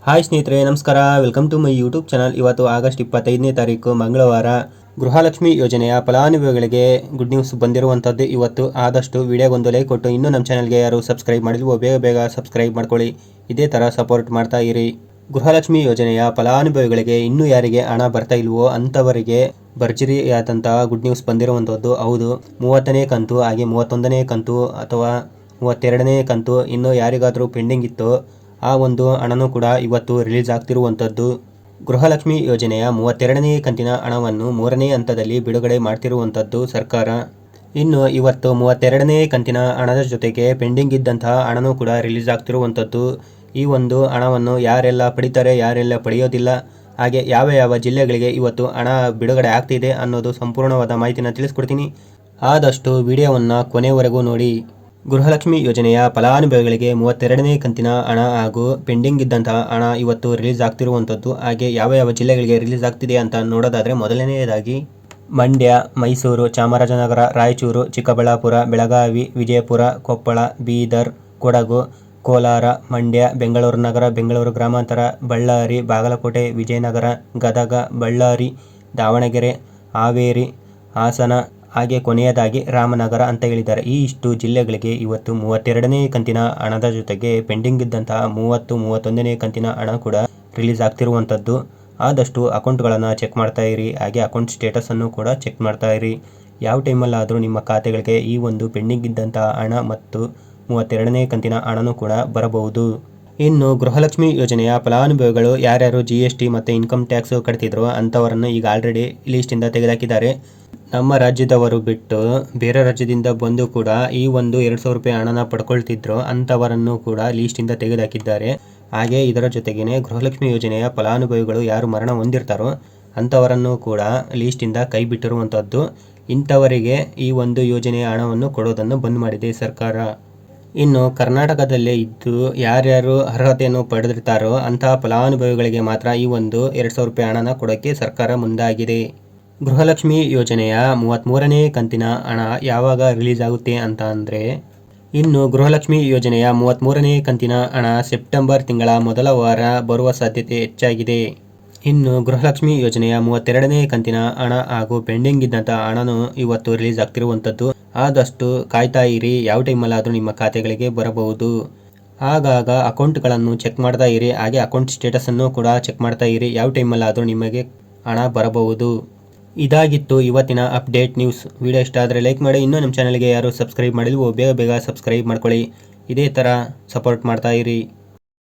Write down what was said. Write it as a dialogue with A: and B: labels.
A: Hi ಸ್ನೇಹಿತರೆ, ನಮಸ್ಕಾರ. Welcome to my YouTube channel. ಇವತ್ತು ಆಗಸ್ಟ್ 25ನೇ ತಾರೀಕು ಮಂಗಳವಾರ. ಗೃಹಲಕ್ಷ್ಮಿ ಯೋಜನೆಯ ಫಲಾನುಭವಿಗಳಿಗೆ ಗುಡ್ ನ್ಯೂಸ್ ಬಂದಿರುವಂಥದ್ದು. ಇವತ್ತು ಆದಷ್ಟು ವಿಡಿಯೋಗೊಂದು ಲೈಕ್ ಕೊಟ್ಟು ಇನ್ನೂ ನಮ್ಮ ಚಾನಲ್ಗೆ ಯಾರು ಸಬ್ಸ್ಕ್ರೈಬ್ ಮಾಡಿಲ್ವೋ ಬೇಗ ಸಬ್ಸ್ಕ್ರೈಬ್ ಮಾಡ್ಕೊಳ್ಳಿ. ಇದೇ ಥರ ಸಪೋರ್ಟ್ ಮಾಡ್ತಾ ಇರಿ. ಗೃಹಲಕ್ಷ್ಮಿ ಯೋಜನೆಯ ಫಲಾನುಭವಿಗಳಿಗೆ ಇನ್ನೂ ಯಾರಿಗೆ ಹಣ ಬರ್ತಾ ಇಲ್ವೋ ಅಂಥವರಿಗೆ ಭರ್ಜರಿಯಾದಂತಹ ಗುಡ್ ನ್ಯೂಸ್ ಬಂದಿರುವಂಥದ್ದು. ಹೌದು, 30ನೇ ಕಂತು ಹಾಗೆ 31ನೇ ಕಂತು ಅಥವಾ 32ನೇ ಕಂತು ಇನ್ನೂ ಯಾರಿಗಾದರೂ ಪೆಂಡಿಂಗ್ ಇತ್ತು ಆ ಒಂದು ಹಣನೂ ಕೂಡ ಇವತ್ತು ರಿಲೀಸ್ ಆಗ್ತಿರುವಂಥದ್ದು. ಗೃಹಲಕ್ಷ್ಮಿ ಯೋಜನೆಯ 32ನೇ ಕಂತಿನ ಹಣವನ್ನು 3ನೇ ಹಂತದಲ್ಲಿ ಬಿಡುಗಡೆ ಮಾಡ್ತಿರುವಂಥದ್ದು ಸರ್ಕಾರ. ಇನ್ನು ಇವತ್ತು 32ನೇ ಕಂತಿನ ಹಣದ ಜೊತೆಗೆ ಪೆಂಡಿಂಗ್ ಇದ್ದಂತಹ ಹಣನೂ ಕೂಡ ರಿಲೀಸ್ ಆಗ್ತಿರುವಂಥದ್ದು. ಈ ಒಂದು ಹಣವನ್ನು ಯಾರೆಲ್ಲ ಪಡಿತಾರೆ, ಯಾರೆಲ್ಲ ಪಡೆಯೋದಿಲ್ಲ, ಹಾಗೆ ಯಾವ ಜಿಲ್ಲೆಗಳಿಗೆ ಇವತ್ತು ಹಣ ಬಿಡುಗಡೆ ಆಗ್ತಿದೆ ಅನ್ನೋದು ಸಂಪೂರ್ಣವಾದ ಮಾಹಿತಿನ ತಿಳಿಸ್ಕೊಡ್ತೀನಿ. ಆದಷ್ಟು ವಿಡಿಯೋವನ್ನು ಕೊನೆವರೆಗೂ ನೋಡಿ. ಗೃಹಲಕ್ಷ್ಮಿ ಯೋಜನೆಯ ಫಲಾನುಭವಿಗಳಿಗೆ 32ನೇ ಕಂತಿನ ಹಣ ಹಾಗೂ ಪೆಂಡಿಂಗ್ ಇದ್ದಂತಹ ಹಣ ಇವತ್ತು ರಿಲೀಸ್ ಆಗ್ತಿರುವಂಥದ್ದು. ಹಾಗೆ ಯಾವ ಜಿಲ್ಲೆಗಳಿಗೆ ರಿಲೀಸ್ ಆಗ್ತಿದೆ ಅಂತ ನೋಡೋದಾದರೆ, ಮೊದಲನೆಯದಾಗಿ ಮಂಡ್ಯ, ಮೈಸೂರು, ಚಾಮರಾಜನಗರ, ರಾಯಚೂರು, ಚಿಕ್ಕಬಳ್ಳಾಪುರ, ಬೆಳಗಾವಿ, ವಿಜಯಪುರ, ಕೊಪ್ಪಳ, ಬೀದರ್, ಕೊಡಗು, ಕೋಲಾರ, ಮಂಡ್ಯ, ಬೆಂಗಳೂರು ನಗರ, ಬೆಂಗಳೂರು ಗ್ರಾಮಾಂತರ, ಬಳ್ಳಾರಿ, ಬಾಗಲಕೋಟೆ, ವಿಜಯನಗರ, ಗದಗ, ಬಳ್ಳಾರಿ, ದಾವಣಗೆರೆ, ಹಾವೇರಿ, ಹಾಸನ ಹಾಗೆ ಕೊನೆಯದಾಗಿ ರಾಮನಗರ ಅಂತ ಹೇಳಿದ್ದಾರೆ. ಈ ಇಷ್ಟು ಜಿಲ್ಲೆಗಳಿಗೆ ಇವತ್ತು 32ನೇ ಕಂತಿನ ಹಣದ ಜೊತೆಗೆ ಪೆಂಡಿಂಗ್ ಇದ್ದಂತಹ 30, 31ನೇ ಕಂತಿನ ಹಣ ಕೂಡ ರಿಲೀಸ್ ಆಗ್ತಿರುವಂಥದ್ದು. ಆದಷ್ಟು ಅಕೌಂಟ್ಗಳನ್ನು ಚೆಕ್ ಮಾಡ್ತಾ ಇರಿ, ಹಾಗೆ ಅಕೌಂಟ್ ಸ್ಟೇಟಸನ್ನು ಕೂಡ ಚೆಕ್ ಮಾಡ್ತಾ ಇರಿ. ಯಾವ ಟೈಮಲ್ಲಾದರೂ ನಿಮ್ಮ ಖಾತೆಗಳಿಗೆ ಈ ಒಂದು ಪೆಂಡಿಂಗ್ ಇದ್ದಂತಹ ಹಣ ಮತ್ತು 32ನೇ ಕಂತಿನ ಹಣನೂ ಕೂಡ ಬರಬಹುದು. ಇನ್ನು ಗೃಹಲಕ್ಷ್ಮಿ ಯೋಜನೆಯ ಫಲಾನುಭವಿಗಳು ಯಾರ್ಯಾರು GST ಮತ್ತು ಇನ್ಕಮ್ ಟ್ಯಾಕ್ಸ್ ಕಟ್ತಿದ್ರು ಅಂಥವರನ್ನು ಈಗ ಆಲ್ರೆಡಿ ಲೀಸ್ಟಿಂದ ತೆಗೆದುಹಾಕಿದ್ದಾರೆ. ನಮ್ಮ ರಾಜ್ಯದವರು ಬಿಟ್ಟು ಬೇರೆ ರಾಜ್ಯದಿಂದ ಬಂದು ಕೂಡ ಈ ಒಂದು 2,000 ರೂಪಾಯಿ ಹಣನ ಪಡ್ಕೊಳ್ತಿದ್ರು ಅಂಥವರನ್ನು ಕೂಡ ಲೀಸ್ಟಿಂದ ತೆಗೆದುಹಾಕಿದ್ದಾರೆ. ಹಾಗೆ ಇದರ ಜೊತೆಗೇ ಗೃಹಲಕ್ಷ್ಮಿ ಯೋಜನೆಯ ಫಲಾನುಭವಿಗಳು ಯಾರು ಮರಣ ಹೊಂದಿರ್ತಾರೋ ಅಂಥವರನ್ನು ಕೂಡ ಲೀಸ್ಟಿಂದ ಕೈ ಬಿಟ್ಟಿರುವಂಥದ್ದು. ಇಂಥವರಿಗೆ ಈ ಒಂದು ಯೋಜನೆಯ ಹಣವನ್ನು ಕೊಡೋದನ್ನು ಬಂದ್ ಮಾಡಿದೆ ಸರ್ಕಾರ. ಇನ್ನು ಕರ್ನಾಟಕದಲ್ಲೇ ಇದ್ದು ಯಾರ್ಯಾರು ಅರ್ಹತೆಯನ್ನು ಪಡೆದಿರ್ತಾರೋ ಅಂತಹ ಫಲಾನುಭವಿಗಳಿಗೆ ಮಾತ್ರ ಈ ಒಂದು 2,000 ರೂಪಾಯಿ ಹಣನ ಕೊಡೋಕ್ಕೆ ಸರ್ಕಾರ ಮುಂದಾಗಿದೆ. ಗೃಹಲಕ್ಷ್ಮಿ ಯೋಜನೆಯ 33ನೇ ಕಂತಿನ ಹಣ ಯಾವಾಗ ರಿಲೀಸ್ ಆಗುತ್ತೆ ಅಂತ ಅಂದರೆ, ಇನ್ನು ಗೃಹಲಕ್ಷ್ಮಿ ಯೋಜನೆಯ 33ನೇ ಕಂತಿನ ಹಣ ಸೆಪ್ಟೆಂಬರ್ ತಿಂಗಳ ಮೊದಲ ವಾರ ಬರುವ ಸಾಧ್ಯತೆ ಹೆಚ್ಚಾಗಿದೆ. ಇನ್ನು ಗೃಹಲಕ್ಷ್ಮಿ ಯೋಜನೆಯ 32ನೇ ಕಂತಿನ ಹಣ ಹಾಗೂ ಪೆಂಡಿಂಗ್ ಇದ್ದಂತಹ ಹಣನೂ ಇವತ್ತು ರಿಲೀಸ್ ಆಗ್ತಿರುವಂಥದ್ದು. ಆದಷ್ಟು ಕಾಯ್ತಾ ಇರಿ, ಯಾವ ಟೈಮಲ್ಲಾದರೂ ನಿಮ್ಮ ಖಾತೆಗಳಿಗೆ ಬರಬಹುದು. ಆಗಾಗ ಅಕೌಂಟ್ಗಳನ್ನು ಚೆಕ್ ಮಾಡ್ತಾ ಇರಿ, ಹಾಗೆ ಅಕೌಂಟ್ ಸ್ಟೇಟಸನ್ನು ಕೂಡ ಚೆಕ್ ಮಾಡ್ತಾ ಇರಿ. ಯಾವ ಟೈಮಲ್ಲಾದರೂ ನಿಮಗೆ ಹಣ ಬರಬಹುದು. ಇದಾಗಿತ್ತು ಇವತ್ತಿನ ಅಪ್ಡೇಟ್ ನ್ಯೂಸ್. ವಿಡಿಯೋ ಇಷ್ಟ ಆದರೆ ಲೈಕ್ ಮಾಡಿ. ಇನ್ನೂ ನಮ್ಮ ಚಾನಲ್ಗೆ ಯಾರು ಸಬ್ಸ್ಕ್ರೈಬ್ ಮಾಡಿಲ್ವೋ ಬೇಗ ಸಬ್ಸ್ಕ್ರೈಬ್ ಮಾಡ್ಕೊಳ್ಳಿ. ಇದೇ ಥರ ಸಪೋರ್ಟ್ ಮಾಡ್ತಾ ಇರಿ.